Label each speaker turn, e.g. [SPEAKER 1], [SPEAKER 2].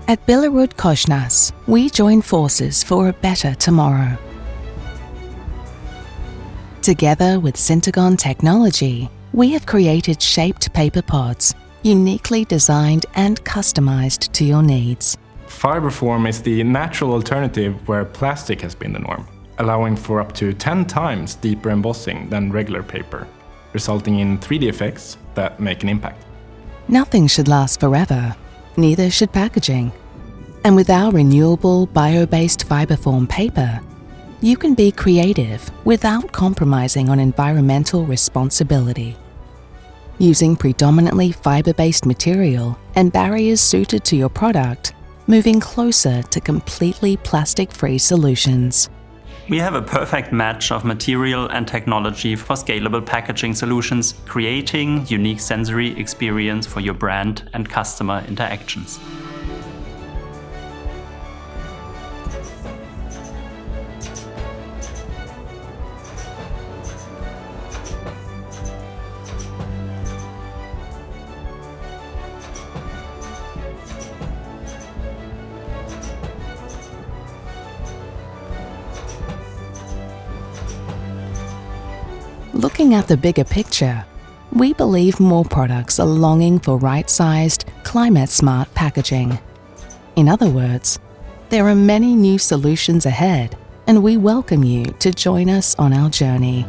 [SPEAKER 1] At Billerud-Korsnäs, we join forces for a better tomorrow. Together with Syntegon technology, we have created shaped paper pods, uniquely designed and customized to your needs.
[SPEAKER 2] Fiberform is the natural alternative where plastic has been the norm, allowing for up to 10 times deeper embossing than regular paper, resulting in 3D effects that make an impact.
[SPEAKER 1] Nothing should last forever, neither should packaging. And with our renewable, bio-based Fiberform paper, you can be creative without compromising on environmental responsibility. Using predominantly fiber-based material and barriers suited to your product, moving closer to completely plastic-free solutions.
[SPEAKER 3] We have a perfect match of material and technology for scalable packaging solutions, creating unique sensory experience for your brand and customer interactions.
[SPEAKER 1] Looking at the bigger picture, we believe more products are longing for right-sized, climate-smart packaging. In other words, there are many new solutions ahead, and we welcome you to join us on our journey.